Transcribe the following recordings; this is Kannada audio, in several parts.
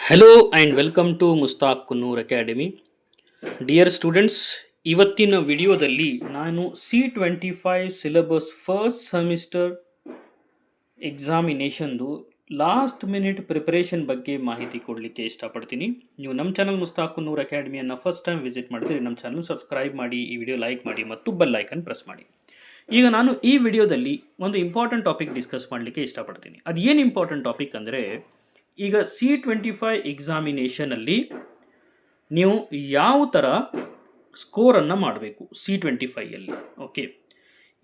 Hello and welcome to Mushtaq Kunnur academy. Dear students, ಇವತ್ತಿನ ವಿಡಿಯೋದಲ್ಲಿ ನಾನು C25 ಸಿಲೆಬಸ್ ಫಸ್ಟ್ ಸೆಮಿಸ್ಟರ್ ಎಕ್ಸಾಮಿನೇಷನ್ದು ಲಾಸ್ಟ್ ಮಿನಿಟ್ ಪ್ರಿಪರೇಷನ್ ಬಗ್ಗೆ ಮಾಹಿತಿ ಕೊಡಲಿಕ್ಕೆ ಇಷ್ಟಪಡ್ತೀನಿ. ನೀವು ನಮ್ಮ ಚಾನಲ್ ಮುಸ್ತಾಕ್ ಕುನ್ನೂರ್ ಅಕಾಡೆಮಿಯನ್ನು ಫಸ್ಟ್ ಟೈಮ್ ವಿಸಿಟ್ ಮಾಡಿದ್ರೆ ನಮ್ಮ ಚಾನಲ್ ಸಬ್ಸ್ಕ್ರೈಬ್ ಮಾಡಿ, ಈ ವಿಡಿಯೋ ಲೈಕ್ ಮಾಡಿ ಮತ್ತು ಬೆಲ್ ಐಕನ್ ಪ್ರೆಸ್ ಮಾಡಿ. ಈಗ ನಾನು ಈ ವಿಡಿಯೋದಲ್ಲಿ ಒಂದು ಇಂಪಾರ್ಟೆಂಟ್ ಟಾಪಿಕ್ ಡಿಸ್ಕಸ್ ಮಾಡಲಿಕ್ಕೆ ಇಷ್ಟಪಡ್ತೀನಿ. ಅದು ಏನು ಇಂಪಾರ್ಟೆಂಟ್ ಟಾಪಿಕ್ ಅಂದರೆ, ಈಗ C25 ಎಕ್ಸಾಮಿನೇಷನಲ್ಲಿ ನೀವು ಯಾವ ಥರ ಸ್ಕೋರನ್ನು ಮಾಡಬೇಕು C25ಯಲ್ಲಿ. ಓಕೆ,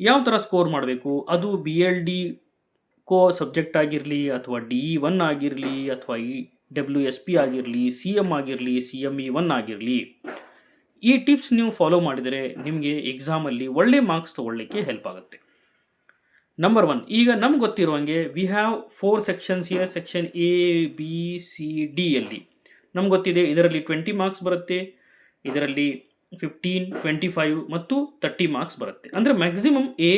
ಯಾವ ಥರ ಸ್ಕೋರ್ ಮಾಡಬೇಕು, ಅದು BLD ಕೋ ಸಬ್ಜೆಕ್ಟ್ ಆಗಿರಲಿ ಅಥವಾ DE1 ಆಗಿರಲಿ ಅಥವಾ WSP ಆಗಿರಲಿ, CM ಆಗಿರಲಿ, CME1 ಆಗಿರಲಿ, ಈ ಟಿಪ್ಸ್ ನೀವು ಫಾಲೋ ಮಾಡಿದರೆ ನಿಮಗೆ ಎಕ್ಸಾಮಲ್ಲಿ ಒಳ್ಳೆ ಮಾರ್ಕ್ಸ್ ತೊಗೊಳ್ಳಿಕ್ಕೆ ಹೆಲ್ಪ್ ಆಗುತ್ತೆ. ನಂಬರ್ 1, ಈಗ ನಮ್ಗೆ ಗೊತ್ತಿರುವಂಗೆ we have 4 sections here. Section ABCD ಯಲ್ಲಿ ನಮ್ಗೆ ಗೊತ್ತಿದೆ, ಇದರಲ್ಲಿ 20 ಮಾರ್ಕ್ಸ್ ಬರುತ್ತೆ, ಇದರಲ್ಲಿ 15, 25 ಮತ್ತು 30 ಮಾರ್ಕ್ಸ್ ಬರುತ್ತೆ. ಅಂದರೆ ಮ್ಯಾಕ್ಸಿಮಮ್ A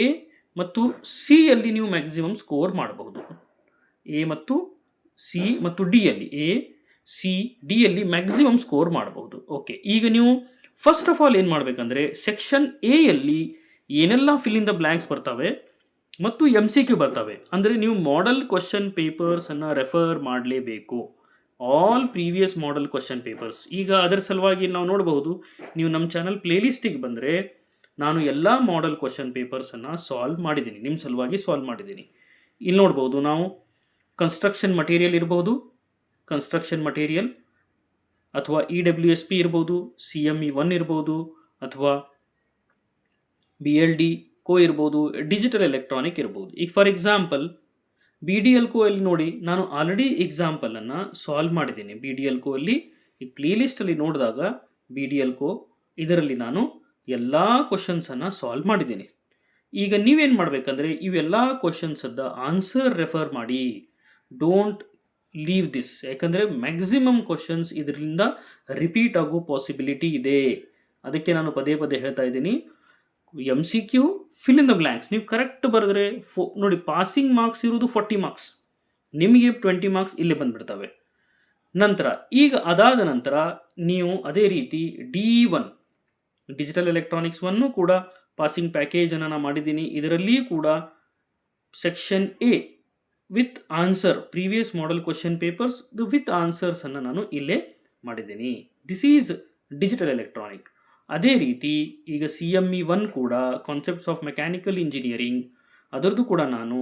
ಮತ್ತು C ಯಲ್ಲಿ ನೀವು ಮ್ಯಾಕ್ಸಿಮಮ್ ಸ್ಕೋರ್ ಮಾಡಬಹುದು. A ಮತ್ತು C ಮತ್ತು D ಯಲ್ಲಿ ACD ಯಲ್ಲಿ ಮ್ಯಾಕ್ಸಿಮಮ್ ಸ್ಕೋರ್ ಮಾಡಬಹುದು. ಓಕೆ, ಈಗ ನೀವು ಫಸ್ಟ್ ಆಫ್ ಆಲ್ ಏನು ಮಾಡಬೇಕಂದ್ರೆ, ಸೆಕ್ಷನ್ A ಯಲ್ಲಿ ಏನೆಲ್ಲ ಫಿಲ್ ಇನ್ ದ ಬ್ಲ್ಯಾಂಕ್ಸ್ ಬರ್ತವೆ ಮತ್ತು MCQ ಬರ್ತವೆ, ಅಂದರೆ ನೀವು ಮಾಡೆಲ್ ಕ್ವಶನ್ ಪೇಪರ್ಸನ್ನು ರೆಫರ್ ಮಾಡಲೇಬೇಕು. All previous model question papers. ಈಗ ಅದರ ಸಲುವಾಗಿ ನಾವು ನೋಡಬಹುದು, ನೀವು ನಮ್ಮ ಚಾನಲ್ ಪ್ಲೇಲಿಸ್ಟಿಗೆ ಬಂದರೆ ನಾನು ಎಲ್ಲ ಮಾಡೆಲ್ ಕ್ವಶನ್ ಪೇಪರ್ಸನ್ನು ಸಾಲ್ವ್ ಮಾಡಿದ್ದೀನಿ, ನಿಮ್ಮ ಸಲುವಾಗಿ ಸಾಲ್ವ್ ಮಾಡಿದ್ದೀನಿ. ಇಲ್ಲಿ ನೋಡ್ಬೋದು, ನಾವು ಕನ್ಸ್ಟ್ರಕ್ಷನ್ ಮಟೀರಿಯಲ್ ಇರ್ಬೋದು, ಕನ್ಸ್ಟ್ರಕ್ಷನ್ ಮಟೀರಿಯಲ್ ಅಥವಾ EWSP ಇರ್ಬೋದು, CME1 ಇರ್ಬೋದು ಅಥವಾ BLD ಕೋ ಇರ್ಬೋದು, ಡಿಜಿಟಲ್ ಎಲೆಕ್ಟ್ರಾನಿಕ್ ಇರ್ಬೋದು. ಈಗ ಫಾರ್ ಎಕ್ಸಾಂಪಲ್ BDL ಕೋ ಅಲ್ಲಿ ನೋಡಿ, ನಾನು ಆಲ್ರೆಡಿ ಎಕ್ಸಾಂಪಲನ್ನು ಸಾಲ್ವ್ ಮಾಡಿದ್ದೀನಿ. BDL ಕೋ ಅಲ್ಲಿ ಈ ಪ್ಲೇಲಿಸ್ಟಲ್ಲಿ ನೋಡಿದಾಗ BDL ಕೋ ಇದರಲ್ಲಿ ನಾನು ಎಲ್ಲ ಕ್ವಶನ್ಸನ್ನು ಸಾಲ್ವ್ ಮಾಡಿದ್ದೀನಿ. ಈಗ ನೀವೇನು ಮಾಡಬೇಕಂದ್ರೆ, ಇವೆಲ್ಲ ಕ್ವಶನ್ಸದ್ದು ಆನ್ಸರ್ ರೆಫರ್ ಮಾಡಿ, ಡೋಂಟ್ ಲೀವ್ ದಿಸ್. ಯಾಕಂದರೆ ಮ್ಯಾಕ್ಸಿಮಮ್ ಕ್ವಶನ್ಸ್ ಇದರಿಂದ ರಿಪೀಟ್ ಆಗೋ ಪಾಸಿಬಿಲಿಟಿ ಇದೆ. ಅದಕ್ಕೆ ನಾನು ಪದೇ ಪದೇ ಹೇಳ್ತಾ ಇದ್ದೀನಿ, MCQ fill in the blanks ನೀವು ಕರೆಕ್ಟ್ ಬರೆದ್ರೆ ನೋಡಿ, ಪಾಸಿಂಗ್ ಮಾರ್ಕ್ಸ್ ಇರೋದು 40 ಮಾರ್ಕ್ಸ್, ನಿಮಗೆ 20 ಮಾರ್ಕ್ಸ್ ಇಲ್ಲೇ ಬಂದುಬಿಡ್ತವೆ. ನಂತರ ಈಗ ಅದಾದ ನಂತರ ನೀವು ಅದೇ ರೀತಿ DE1 ಡಿಜಿಟಲ್ ಎಲೆಕ್ಟ್ರಾನಿಕ್ಸ್ 1 ಕೂಡ ಪಾಸಿಂಗ್ ಪ್ಯಾಕೇಜನ್ನು ನಾನು ಮಾಡಿದ್ದೀನಿ. ಇದರಲ್ಲಿ ಕೂಡ section A with answer, previous model question papers with ಆನ್ಸರ್ಸನ್ನು ನಾನು ಇಲ್ಲೇ ಮಾಡಿದ್ದೀನಿ. This is digital electronic. ಅದೇ ರೀತಿ ಈಗ CME1 ಕೂಡ ಕಾನ್ಸೆಪ್ಟ್ಸ್ ಆಫ್ ಮೆಕ್ಯಾನಿಕಲ್ ಇಂಜಿನಿಯರಿಂಗ್, ಅದರದ್ದು ಕೂಡ ನಾನು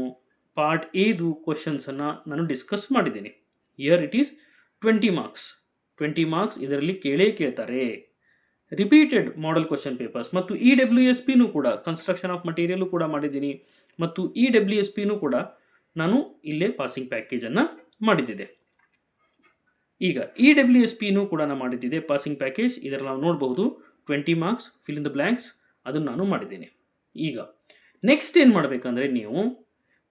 ಪಾರ್ಟ್ ಎದು ಕ್ವಶನ್ಸನ್ನು ನಾನು ಡಿಸ್ಕಸ್ ಮಾಡಿದ್ದೀನಿ. Year it is 20 marks. 20 marks ಇದರಲ್ಲಿ ಕೇಳ್ತಾರೆ. ರಿಪೀಟೆಡ್ ಮಾಡೆಲ್ ಕ್ವಶನ್ ಪೇಪರ್ಸ್ ಮತ್ತು EWSPನೂ ಕೂಡ, ಕನ್ಸ್ಟ್ರಕ್ಷನ್ ಆಫ್ ಮಟೀರಿಯಲು ಕೂಡ ಮಾಡಿದ್ದೀನಿ ಮತ್ತು EWSPನೂ ಕೂಡ ನಾನು ಇಲ್ಲೇ ಪಾಸಿಂಗ್ ಪ್ಯಾಕೇಜನ್ನು ಮಾಡಿದ್ದಿದೆ. ಈಗ EWSPನೂ ಕೂಡ ನಾನು ಮಾಡಿದ್ದಿದೆ ಪಾಸಿಂಗ್ ಪ್ಯಾಕೇಜ್. ಇದರಲ್ಲಿ ನಾವು ನೋಡಬಹುದು 20 marks fill in the blanks, ಅದನ್ನು ನಾನು ಮಾಡಿದ್ದೀನಿ. ಈಗ ನೆಕ್ಸ್ಟ್ ಏನು ಮಾಡಬೇಕಂದ್ರೆ, ನೀವು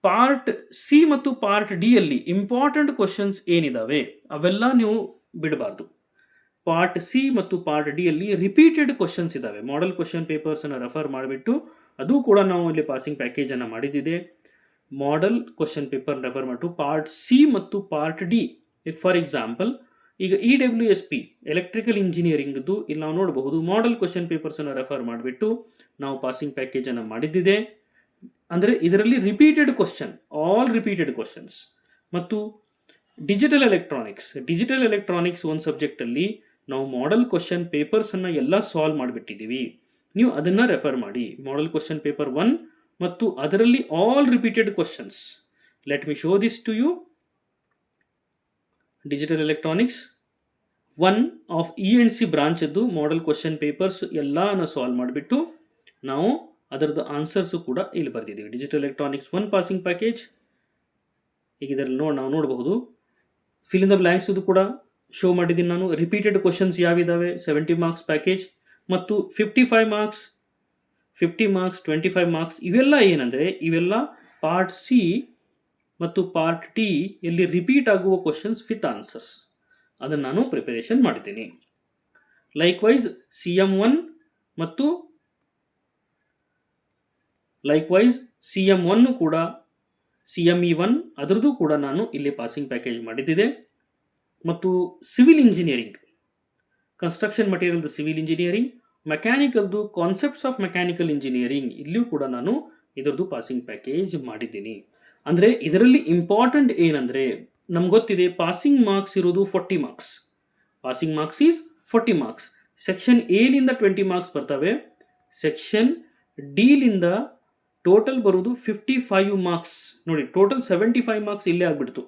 ಪಾರ್ಟ್ C ಮತ್ತು ಪಾರ್ಟ್ D ಯಲ್ಲಿ ಇಂಪಾರ್ಟೆಂಟ್ ಕ್ವಶನ್ಸ್ ಏನಿದ್ದಾವೆ ಅವೆಲ್ಲ ನೀವು ಬಿಡಬಾರ್ದು. ಪಾರ್ಟ್ C ಮತ್ತು ಪಾರ್ಟ್ D ಯಲ್ಲಿ ರಿಪೀಟೆಡ್ ಕ್ವಶನ್ಸ್ ಇದ್ದಾವೆ, ಮಾಡೆಲ್ ಕ್ವಶನ್ ಪೇಪರ್ಸನ್ನು ರೆಫರ್ ಮಾಡಿಬಿಟ್ಟು ಅದು ಕೂಡ ನಾವು ಇಲ್ಲಿ ಪಾಸಿಂಗ್ ಪ್ಯಾಕೇಜನ್ನು ಮಾಡಿದ್ದಿದೆ. ಮಾಡೆಲ್ ಕ್ವಶನ್ ಪೇಪರ್ ರೆಫರ್ ಮಾಡಿಬಿಟ್ಟು ಪಾರ್ಟ್ C ಮತ್ತು ಪಾರ್ಟ್ D. ಈಗ ಫಾರ್ ಎಕ್ಸಾಂಪಲ್ ಈಗ EWSP ಎಲೆಕ್ಟ್ರಿಕಲ್ ಇಂಜಿನಿಯರಿಂಗ್ದು ಇಲ್ಲಿ ನಾವು ನೋಡಬಹುದು, ಮಾಡೆಲ್ ಕ್ವಶನ್ ಪೇಪರ್ಸನ್ನು ರೆಫರ್ ಮಾಡಿಬಿಟ್ಟು ನಾವು ಪಾಸಿಂಗ್ ಪ್ಯಾಕೇಜನ್ನು ಮಾಡಿದ್ದಿದೆ. ಅಂದರೆ ಇದರಲ್ಲಿ repeated question, all repeated questions. ಮತ್ತು ಡಿಜಿಟಲ್ ಎಲೆಕ್ಟ್ರಾನಿಕ್ಸ್ ಒಂದು ಸಬ್ಜೆಕ್ಟಲ್ಲಿ ನಾವು ಮಾಡೆಲ್ ಕ್ವಶನ್ ಪೇಪರ್ಸನ್ನು ಎಲ್ಲ ಸಾಲ್ವ್ ಮಾಡಿಬಿಟ್ಟಿದ್ದೀವಿ. ನೀವು ಅದನ್ನು ರೆಫರ್ ಮಾಡಿ, ಮಾಡೆಲ್ ಕ್ವಶನ್ ಪೇಪರ್ 1 ಮತ್ತು ಅದರಲ್ಲಿ all repeated questions. Let me show this to you. Digital electronics 1 of E&C ಬ್ರಾಂಚದ್ದು ಮಾಡೆಲ್ ಕ್ವಶನ್ ಪೇಪರ್ಸ್ ಎಲ್ಲನ ಸಾಲ್ವ್ ಮಾಡಿಬಿಟ್ಟು ನಾವು ಅದರದ್ದು ಆನ್ಸರ್ಸು ಕೂಡ ಇಲ್ಲಿ ಬರೆದಿದ್ದೀವಿ. Digital electronics 1 passing package. ಈಗ ಇದರಲ್ಲಿ ನಾವು ನೋಡಬಹುದು, ಫಿಲ್ ಇನ್ ದ ಬ್ಲ್ಯಾಂಕ್ಸ್ ಕೂಡ ಶೋ ಮಾಡಿದ್ದೀನಿ ನಾನು. ರಿಪೀಟೆಡ್ ಕ್ವಶನ್ಸ್ ಯಾವಿದ್ದಾವೆ 70 ಮಾರ್ಕ್ಸ್ ಪ್ಯಾಕೇಜ್ ಮತ್ತು 55 ಮಾರ್ಕ್ಸ್, 50 ಮಾರ್ಕ್ಸ್, 25 ಮಾರ್ಕ್ಸ್. ಇವೆಲ್ಲ ಏನಂದರೆ, ಇವೆಲ್ಲ ಪಾರ್ಟ್ C ಮತ್ತು ಪಾರ್ಟ್ D ಎಲ್ಲಿ ರಿಪೀಟ್ ಆಗುವ ಕ್ವಶನ್ಸ್ ವಿತ್ ಆನ್ಸರ್ಸ್, ಅದನ್ನು ನಾನು ಪ್ರಿಪರೇಷನ್ ಮಾಡಿದ್ದೀನಿ. ಲೈಕ್ವೈಸ್ CM1 ಮತ್ತು CM1 ಕೂಡ CME1 ಅದರದ್ದು ಕೂಡ ನಾನು ಇಲ್ಲಿ ಪಾಸಿಂಗ್ ಪ್ಯಾಕೇಜ್ ಮಾಡಿದ್ದಿದೆ. ಮತ್ತು ಸಿವಿಲ್ ಇಂಜಿನಿಯರಿಂಗ್, ಕನ್ಸ್ಟ್ರಕ್ಷನ್ ಮಟೀರಿಯಲ್ದು ಸಿವಿಲ್ ಇಂಜಿನಿಯರಿಂಗ್, ಮೆಕ್ಯಾನಿಕಲ್ದು ಕಾನ್ಸೆಪ್ಟ್ಸ್ ಆಫ್ ಮೆಕ್ಯಾನಿಕಲ್ ಇಂಜಿನಿಯರಿಂಗ್, ಇಲ್ಲಿಯೂ ಕೂಡ ನಾನು ಇದರದ್ದು ಪಾಸಿಂಗ್ ಪ್ಯಾಕೇಜ್ ಮಾಡಿದ್ದೀನಿ. ಅಂದರೆ ಇದರಲ್ಲಿ ಇಂಪಾರ್ಟೆಂಟ್ ಏನಂದರೆ, ನಮ್ಗೆ ಗೊತ್ತಿದೆ ಪಾಸಿಂಗ್ ಮಾರ್ಕ್ಸ್ ಇರೋದು 40 marks. Passing marks is 40 marks. Section ಎಲಿಂದ 20 ಮಾರ್ಕ್ಸ್ ಬರ್ತವೆ. ಸೆಕ್ಷನ್ ಡಿಲಿಂದ ಟೋಟಲ್ ಬರೋದು 55 ಮಾರ್ಕ್ಸ್. ನೋಡಿ, ಟೋಟಲ್ 75 ಮಾರ್ಕ್ಸ್ ಇಲ್ಲೇ ಆಗಿಬಿಡ್ತು.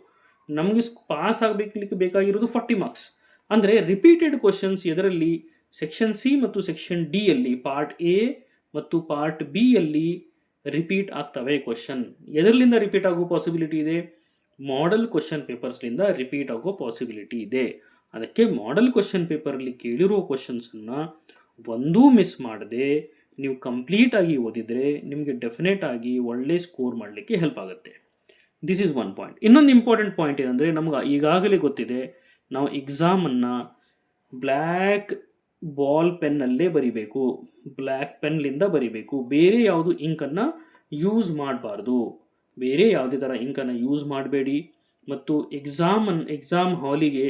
ನಮಗೆ ಪಾಸ್ ಆಗಬೇಕಲಿಕ್ಕೆ ಬೇಕಾಗಿರೋದು 40 ಮಾರ್ಕ್ಸ್. ಅಂದರೆ ರಿಪೀಟೆಡ್ ಕ್ವಶನ್ಸ್ ಇದರಲ್ಲಿ ಸೆಕ್ಷನ್ ಸಿ ಮತ್ತು ಸೆಕ್ಷನ್ ಡಿಯಲ್ಲಿ ಪಾರ್ಟ್ ಎ ಮತ್ತು ಪಾರ್ಟ್ ಬಿಯಲ್ಲಿ ರಿಪೀಟ್ ಆಗ್ತವೆ ಕ್ವಶನ್. ಎದರಲ್ಲಿಂದ ರಿಪೀಟ್ ಆಗೋ ಪಾಸಿಬಿಲಿಟಿ ಇದೆ? ಮಾಡೆಲ್ ಕ್ವಶನ್ ಪೇಪರ್ಸ್ಲಿಂದ ರಿಪೀಟ್ ಆಗೋ ಪಾಸಿಬಿಲಿಟಿ ಇದೆ. ಅದಕ್ಕೆ ಮಾಡೆಲ್ ಕ್ವಶನ್ ಪೇಪರಲ್ಲಿ ಕೇಳಿರೋ ಕ್ವಶನ್ಸನ್ನು ಒಂದೂ ಮಿಸ್ ಮಾಡದೆ ನೀವು ಕಂಪ್ಲೀಟಾಗಿ ಓದಿದರೆ ನಿಮಗೆ ಡೆಫಿನೆಟ್ ಆಗಿ ಒಳ್ಳೆ ಸ್ಕೋರ್ ಮಾಡಲಿಕ್ಕೆ ಹೆಲ್ಪ್ ಆಗುತ್ತೆ. This is one point. ಇನ್ನೊಂದು ಇಂಪಾರ್ಟೆಂಟ್ ಪಾಯಿಂಟ್ ಏನಂದರೆ, ನಮ್ಗೆ ಈಗಾಗಲೇ ಗೊತ್ತಿದೆ ನಾವು ಎಕ್ಸಾಮನ್ನು ಬ್ಲ್ಯಾಕ್ ಬಾಲ್ ಪೆನ್ನಲ್ಲೇ ಬರಿಬೇಕು, ಬ್ಲ್ಯಾಕ್ ಪೆನ್ನಿಂದ ಬರಿಬೇಕು. ಬೇರೆ ಯಾವುದು ಇಂಕನ್ನು ಯೂಸ್ ಮಾಡಬಾರ್ದು, ಬೇರೆ ಯಾವುದೇ ಥರ ಇಂಕನ್ನು ಯೂಸ್ ಮಾಡಬೇಡಿ. ಮತ್ತು ಎಕ್ಸಾಮ್ ಹಾಲಿಗೆ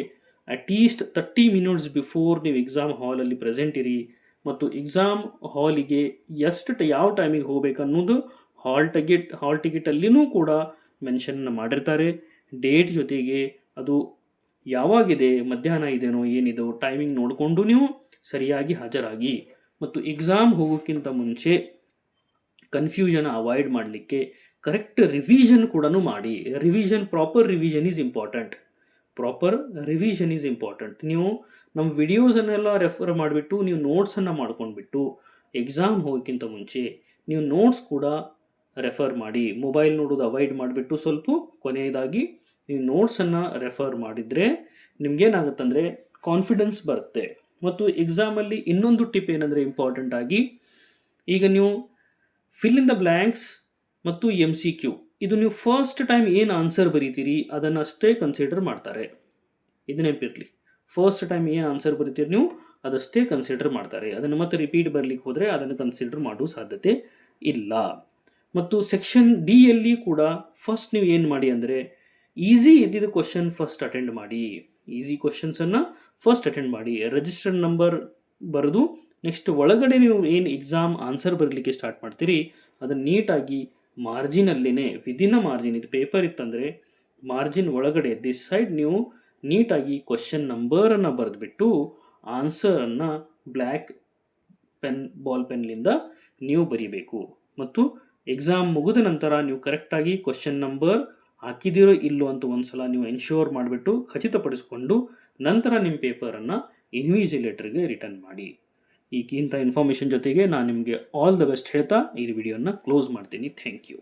ಅಟ್ಲೀಸ್ಟ್ 30 ಮಿನಿಟ್ಸ್ ಬಿಫೋರ್ ನೀವು ಎಕ್ಸಾಮ್ ಹಾಲಲ್ಲಿ ಪ್ರೆಸೆಂಟ್ ಇರಿ. ಮತ್ತು ಎಕ್ಸಾಮ್ ಹಾಲಿಗೆ ಯಾವ ಟೈಮಿಗೆ ಹೋಗ್ಬೇಕನ್ನೋದು ಹಾಲ್ ಟಿಕೆಟಲ್ಲಿನೂ ಕೂಡ ಮೆನ್ಷನ್ ಮಾಡಿರ್ತಾರೆ. ಡೇಟ್ ಜೊತೆಗೆ ಅದು ಯಾವಾಗಿದೆ, ಮಧ್ಯಾಹ್ನ ಇದೆನೋ ಏನಿದೋ ಟೈಮಿಂಗ್ ನೋಡಿಕೊಂಡು ನೀವು ಸರಿಯಾಗಿ ಹಾಜರಾಗಿ. ಮತ್ತು ಎಕ್ಸಾಮ್ ಹೋಗೋಕ್ಕಿಂತ ಮುಂಚೆ ಕನ್ಫ್ಯೂಷನ್ ಅವಾಯ್ಡ್ ಮಾಡಲಿಕ್ಕೆ ಕರೆಕ್ಟ್ ರಿವಿಷನ್ ಕೂಡ ಮಾಡಿ. Proper revision is important. ನೀವು ನಮ್ಮ ವಿಡಿಯೋಸನ್ನೆಲ್ಲ ರೆಫರ್ ಮಾಡಿಬಿಟ್ಟು ನೀವು ನೋಟ್ಸನ್ನು ಮಾಡ್ಕೊಂಡ್ಬಿಟ್ಟು ಎಕ್ಸಾಮ್ ಹೋಗೋಕ್ಕಿಂತ ಮುಂಚೆ ನೀವು ನೋಟ್ಸ್ ಕೂಡ ರೆಫರ್ ಮಾಡಿ. ಮೊಬೈಲ್ ನೋಡೋದು ಅವಾಯ್ಡ್ ಮಾಡಿಬಿಟ್ಟು ಸ್ವಲ್ಪ ಕೊನೆಯದಾಗಿ ನೀವು ನೋಟ್ಸನ್ನು ರೆಫರ್ ಮಾಡಿದರೆ ನಿಮಗೇನಾಗುತ್ತಂದರೆ ಕಾನ್ಫಿಡೆನ್ಸ್ ಬರುತ್ತೆ. ಮತ್ತು ಎಕ್ಸಾಮಲ್ಲಿ ಇನ್ನೊಂದು ಟಿಪ್ ಏನಂದರೆ, ಇಂಪಾರ್ಟೆಂಟ್ ಆಗಿ, ಈಗ ನೀವು ಫಿಲ್ ಇನ್ ದ ಬ್ಲ್ಯಾಂಕ್ಸ್ ಮತ್ತು MCQ ಇದು ನೀವು ಫಸ್ಟ್ ಟೈಮ್ ಏನು ಆನ್ಸರ್ ಬರೀತೀರಿ ಅದನ್ನಷ್ಟೇ ಕನ್ಸಿಡರ್ ಮಾಡ್ತಾರೆ. ಇದು ನೆನಪಿರಲಿ, ಫಸ್ಟ್ ಟೈಮ್ ಏನು ಆನ್ಸರ್ ಬರೀತೀರಿ ನೀವು ಅದಷ್ಟೇ ಕನ್ಸಿಡರ್ ಮಾಡ್ತಾರೆ. ಅದನ್ನು ಮತ್ತೆ ರಿಪೀಟ್ ಬರಲಿಕ್ಕೆ ಹೋದರೆ ಅದನ್ನು ಕನ್ಸಿಡರ್ ಮಾಡೋ ಸಾಧ್ಯತೆ ಇಲ್ಲ. ಮತ್ತು ಸೆಕ್ಷನ್ ಡಿಯಲ್ಲಿ ಕೂಡ ಫಸ್ಟ್ ನೀವು ಏನು ಮಾಡಿ ಅಂದರೆ, ಈಸಿ ಇದ್ದಿದ್ದ ಕ್ವಶನ್ ಫಸ್ಟ್ ಅಟೆಂಡ್ ಮಾಡಿ. ಈಸಿ ಕ್ವಶನ್ಸನ್ನು ಫಸ್ಟ್ ಅಟೆಂಡ್ ಮಾಡಿ, ರಿಜಿಸ್ಟರ್ಡ್ ನಂಬರ್ ಬರೆದು ನೆಕ್ಸ್ಟ್ ಒಳಗಡೆ ನೀವು ಏನು ಎಕ್ಸಾಮ್ ಆನ್ಸರ್ ಬರಲಿಕ್ಕೆ ಸ್ಟಾರ್ಟ್ ಮಾಡ್ತೀರಿ ಅದನ್ನು ನೀಟಾಗಿ ಮಾರ್ಜಿನಲ್ಲೇ ವಿದಿನ್ ಮಾರ್ಜಿನ್, ಇದು ಪೇಪರ್ ಇತ್ತಂದರೆ ಮಾರ್ಜಿನ್ ಒಳಗಡೆ ದಿಸ್ ಸೈಡ್ ನೀವು ನೀಟಾಗಿ ಕ್ವಶನ್ ನಂಬರನ್ನು ಬರೆದುಬಿಟ್ಟು ಆನ್ಸರನ್ನು ಬ್ಲ್ಯಾಕ್ ಬಾಲ್ ಪೆನ್ನಿಂದ ನೀವು ಬರೀಬೇಕು. ಮತ್ತು ಎಕ್ಸಾಮ್ ಮುಗಿದ ನಂತರ ನೀವು ಕರೆಕ್ಟಾಗಿ ಕ್ವಶನ್ ನಂಬರ್ ಹಾಕಿದಿರೋ ಇಲ್ಲೋ ಅಂತ ಒಂದು ಸಲ ನೀವು ಎನ್ಶೋರ್ ಮಾಡಿಬಿಟ್ಟು ಖಚಿತಪಡಿಸ್ಕೊಂಡು ನಂತರ ನಿಮ್ಮ ಪೇಪರನ್ನು ಇನ್ವಿಜಿಲೇಟರ್ಗೆ ರಿಟರ್ನ್ ಮಾಡಿ. ಇಂಥ ಇನ್ಫಾರ್ಮೇಷನ್ ಜೊತೆಗೆ ನಾನು ನಿಮಗೆ ಆಲ್ ದ ಬೆಸ್ಟ್ ಹೇಳ್ತಾ ಈ ವಿಡಿಯೋನ ಕ್ಲೋಸ್ ಮಾಡ್ತೀನಿ. Thank you.